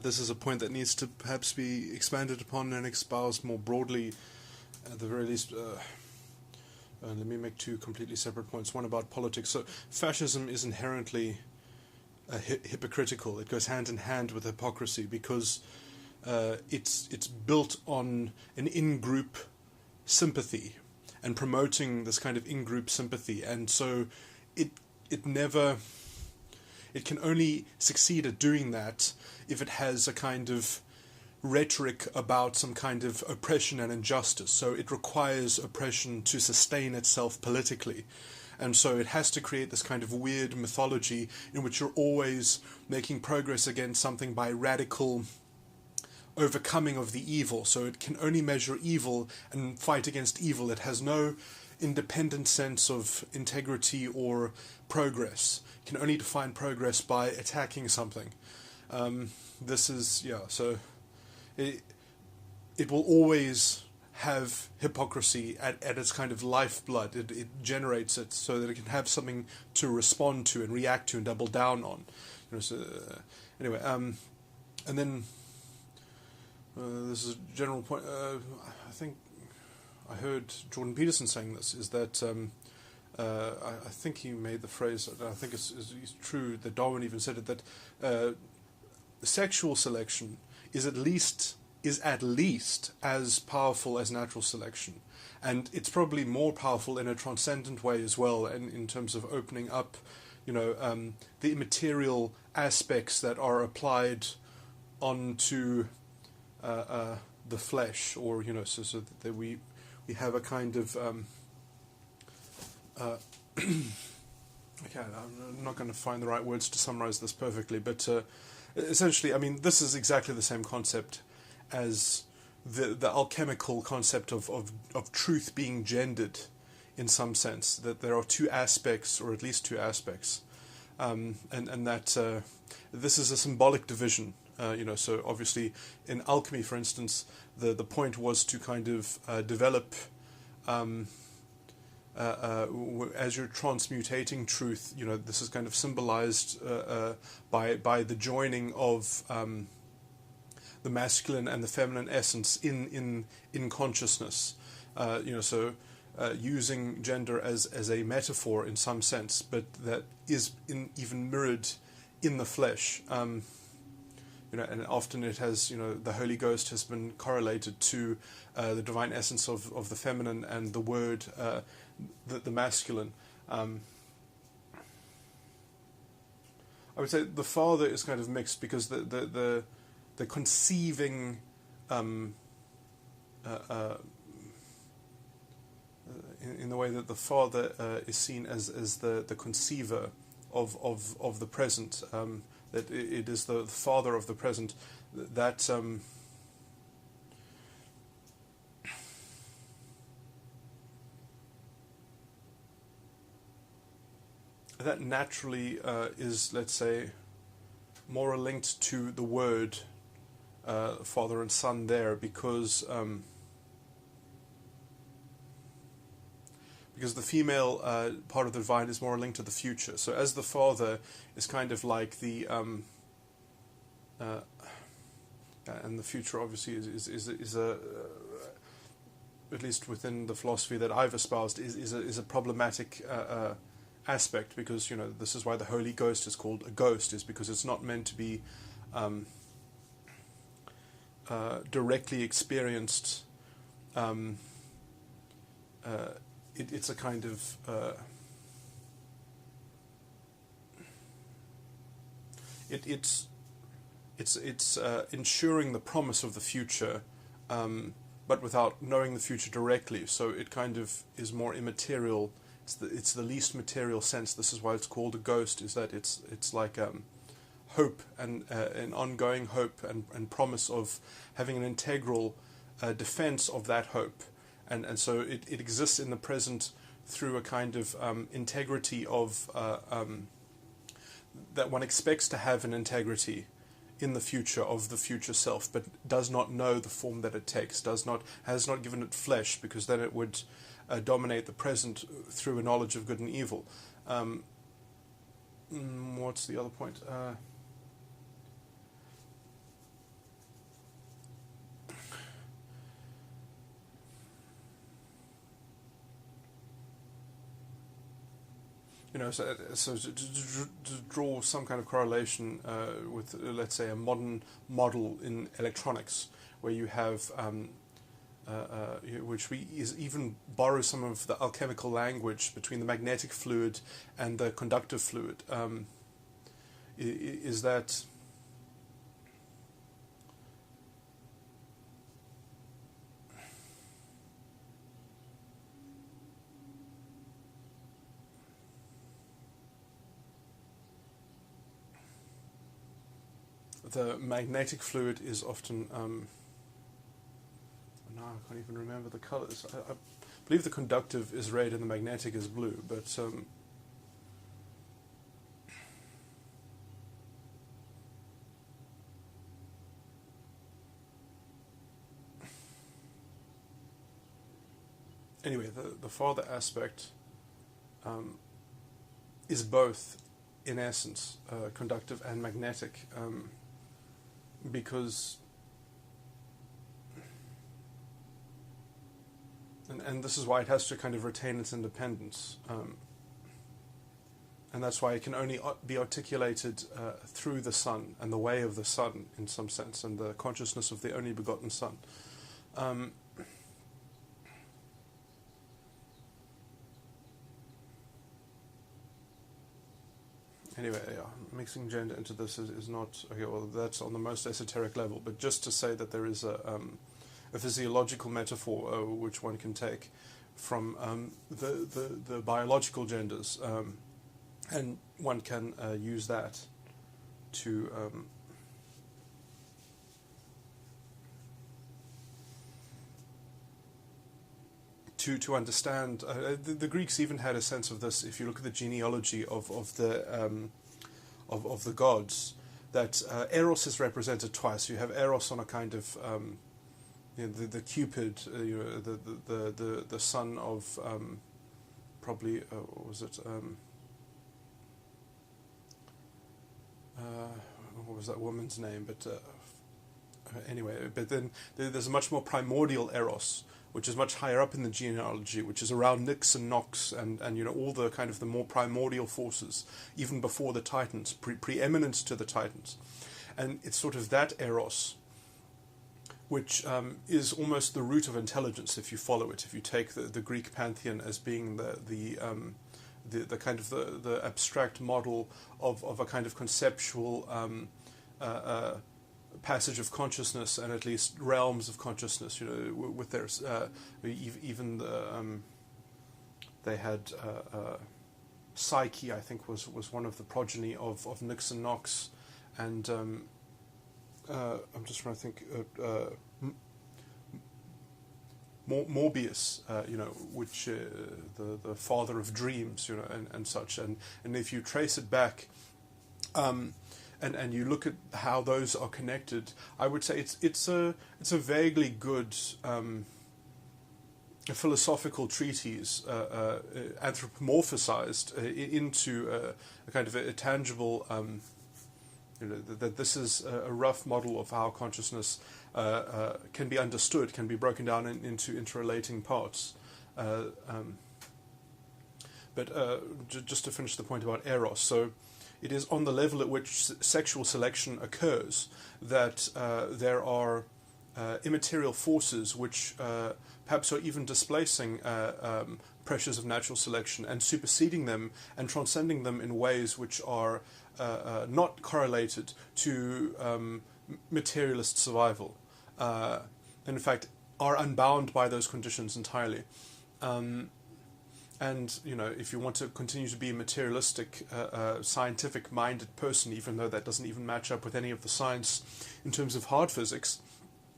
This is a point that needs to perhaps be expanded upon and espoused more broadly, at the very least. Let me make two completely separate points. One about politics. So fascism is inherently hypocritical. It goes hand in hand with hypocrisy because it's built on an in-group sympathy and promoting this kind of in-group sympathy, and so it can only succeed at doing that if it has a kind of rhetoric about some kind of oppression and injustice. So it requires oppression to sustain itself politically. And so it has to create this kind of weird mythology in which you're always making progress against something by radical overcoming of the evil. So it can only measure evil and fight against evil. It has no independent sense of integrity or progress. It can only define progress by attacking something. So it will always have hypocrisy at its kind of lifeblood. It generates it so that it can have something to respond to and react to and double down on. Anyway, and then this is a general point. I think I heard Jordan Peterson saying this, is that I think he made the phrase, I think it's true that Darwin even said it, that sexual selection is at least as powerful as natural selection, and it's probably more powerful in a transcendent way as well, and in terms of opening up, the immaterial aspects that are applied onto the flesh, or so that we have a kind of okay, I'm not going to find the right words to summarize this perfectly, but essentially, I mean, this is exactly the same concept as the alchemical concept of truth being gendered, in some sense, that there are two aspects, or at least two aspects, and that this is a symbolic division. So obviously in alchemy, for instance, the point was to kind of develop, as you're transmutating truth, this is kind of symbolized by the joining of the masculine and the feminine essence in consciousness. So using gender as a metaphor in some sense, but that is even mirrored in the flesh. And often it has, the Holy Ghost has been correlated to the divine essence of the feminine, and the word, the masculine. I would say the Father is kind of mixed, because the conceiving, in the way that the Father is seen as the conceiver of the present, that it is the Father of the present, that that naturally is, let's say, more linked to the word Father and Son there, because the female part of the divine is more linked to the future. So as the Father is kind of like the and the future obviously is a at least within the philosophy that I've espoused is a problematic aspect, because this is why the Holy Ghost is called a ghost, is because it's not meant to be directly experienced. It's a kind of it's ensuring the promise of the future, but without knowing the future directly. So it kind of is more immaterial. It's the least material sense. This is why it's called a ghost. Is that it's like hope and an ongoing hope and promise of having an integral defense of that hope. And so it exists in the present through a kind of integrity of that one expects to have an integrity in the future of the future self, but does not know the form that it takes, has not given it flesh, because then it would dominate the present through a knowledge of good and evil. What's the other point? To draw some kind of correlation with, let's say, a modern model in electronics, where you have, which we even borrow some of the alchemical language between the magnetic fluid and the conductive fluid, is that the magnetic fluid is often, now I can't even remember the colors. I believe the conductive is red and the magnetic is blue, but anyway, the father aspect is both, in essence, conductive and magnetic, because, and this is why it has to kind of retain its independence, and that's why it can only be articulated through the Son and the way of the Son, in some sense, and the consciousness of the only begotten Son. Anyway, yeah, mixing gender into this is not, okay, well, that's on the most esoteric level, but just to say that there is a physiological metaphor which one can take from the biological genders, and one can use that to to understand. The Greeks even had a sense of this. If you look at the genealogy of the gods, that Eros is represented twice. You have Eros on a kind of the Cupid, the son of probably what was it? What was that woman's name? But anyway, but then there's a much more primordial Eros, which is much higher up in the genealogy, which is around Nyx and Nox, and all the kind of the more primordial forces, even before the Titans, preeminent to the Titans. And it's sort of that Eros, which is almost the root of intelligence, if you follow it, if you take the Greek pantheon as being the kind of the abstract model of a kind of conceptual passage of consciousness, and at least realms of consciousness, with their even they had Psyche, I think, was one of the progeny of Nyx and Nox, and I'm just trying to think, Morbius, which the father of dreams, and such, and if you trace it back, and you look at how those are connected, I would say it's a vaguely good philosophical treatise, anthropomorphized into a kind of a tangible, that this is a rough model of how consciousness can be understood, can be broken down into interrelating parts. But just to finish the point about Eros, so it is on the level at which sexual selection occurs that there are immaterial forces which perhaps are even displacing pressures of natural selection and superseding them and transcending them in ways which are not correlated to materialist survival, and in fact are unbound by those conditions entirely. And if you want to continue to be a materialistic, scientific-minded person, even though that doesn't even match up with any of the science in terms of hard physics,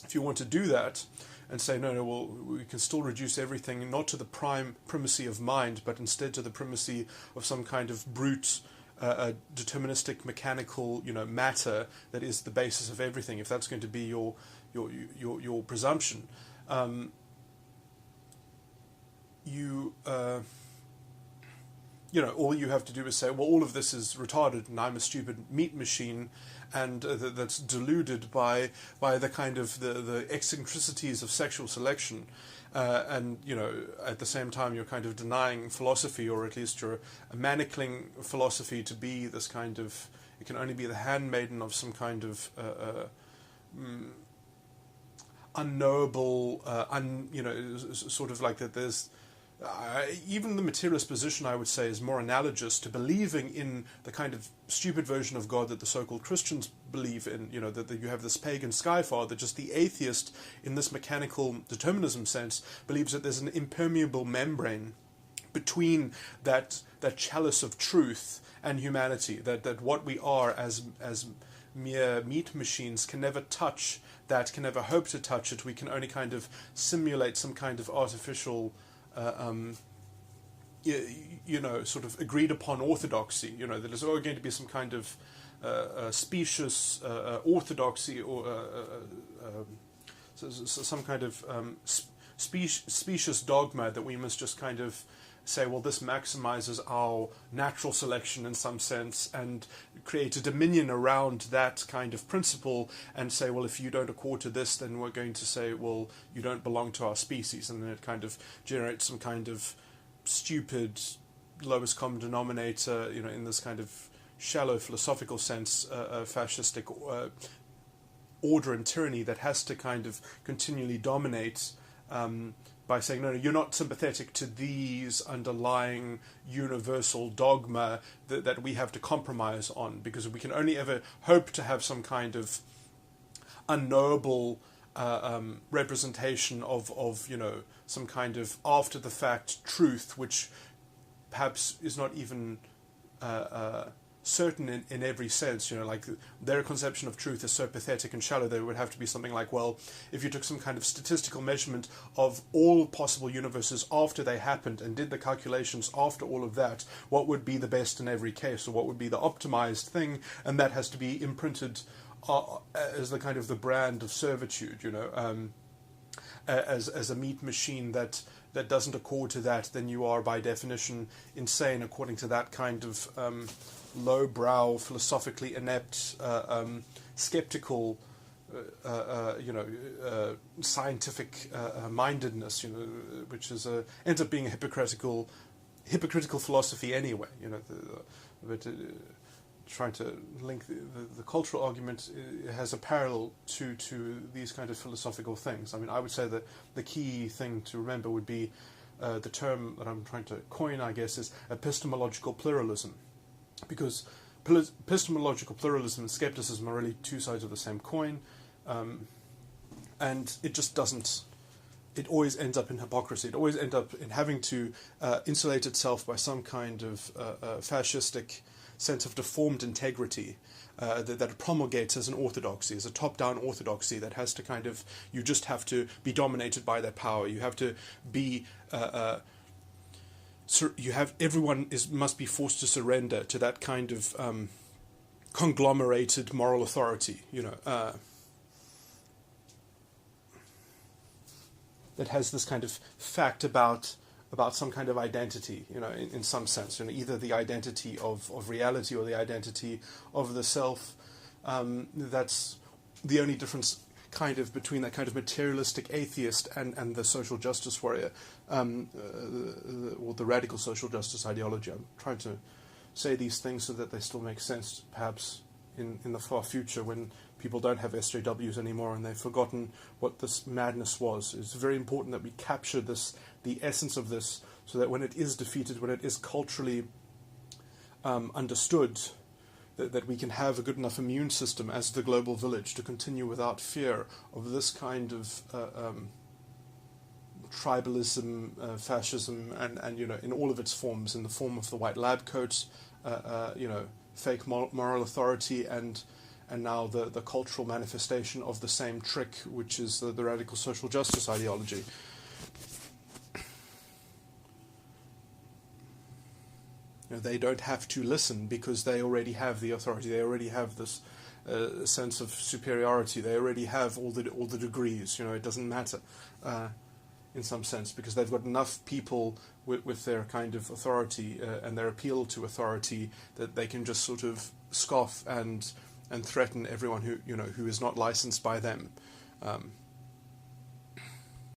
if you want to do that and say, no, well, we can still reduce everything not to the primacy of mind, but instead to the primacy of some kind of brute, deterministic, mechanical, matter that is the basis of everything. If that's going to be your presumption, all you have to do is say, well, all of this is retarded, and I'm a stupid meat machine, and that's deluded by the kind of the eccentricities of sexual selection, and at the same time you're kind of denying philosophy, or at least you're manacling philosophy to be this kind of, it can only be the handmaiden of some kind of unknowable, sort of like that. There's even the materialist position, I would say, is more analogous to believing in the kind of stupid version of God that the so-called Christians believe in. That you have this pagan sky father. Just the atheist, in this mechanical determinism sense, believes that there's an impermeable membrane between that chalice of truth and humanity. That what we are as mere meat machines can never touch that, can never hope to touch it. We can only kind of simulate some kind of artificial sort of agreed upon orthodoxy, that there's always going to be some kind of specious orthodoxy, or some kind of specious dogma that we must just kind of say, well, this maximizes our natural selection in some sense, and create a dominion around that kind of principle, and say, well, if you don't accord to this, then we're going to say, well, you don't belong to our species, and then it kind of generates some kind of stupid lowest common denominator, in this kind of shallow philosophical sense, fascistic order and tyranny that has to kind of continually dominate, by saying, no, you're not sympathetic to these underlying universal dogma that we have to compromise on, because we can only ever hope to have some kind of unknowable representation of some kind of after-the-fact truth, which perhaps is not even certain in every sense. Like their conception of truth is so pathetic and shallow, there would have to be something like, well, if you took some kind of statistical measurement of all possible universes after they happened and did the calculations after all of that, what would be the best in every case, or what would be the optimized thing, and that has to be imprinted as the kind of the brand of servitude, as a meat machine that doesn't accord to that, then you are by definition insane, according to that kind of lowbrow, philosophically inept, skeptical, scientific mindedness, which is ends up being a hypocritical philosophy anyway. But trying to link the cultural argument has a parallel to these kind of philosophical things. I mean, I would say that the key thing to remember would be the term that I'm trying to coin, I guess, is epistemological pluralism. Because epistemological pluralism and skepticism are really two sides of the same coin, and it just doesn't. It always ends up in hypocrisy. It always ends up in having to insulate itself by some kind of fascistic sense of deformed integrity that it promulgates as an orthodoxy, as a top-down orthodoxy that has to kind of, you just have to be dominated by their power. You have to be, everyone must be forced to surrender to that kind of conglomerated moral authority, that has this kind of fact about some kind of identity, in some sense, either the identity of reality or the identity of the self. That's the only difference kind of between that kind of materialistic atheist and the social justice warrior, or the radical social justice ideology. I'm trying to say these things so that they still make sense, perhaps in the far future, when people don't have SJWs anymore and they've forgotten what this madness was. It's very important that we capture the essence of this, so that when it is defeated, when it is culturally understood, that we can have a good enough immune system as the global village to continue without fear of this kind of tribalism, fascism, and in all of its forms, in the form of the white lab coat, fake moral authority, and now the cultural manifestation of the same trick, which is the radical social justice ideology. They don't have to listen because they already have the authority. They already have this sense of superiority. They already have all the degrees. It doesn't matter in some sense, because they've got enough people with their kind of authority and their appeal to authority that they can just sort of scoff and and threaten everyone who is not licensed by them.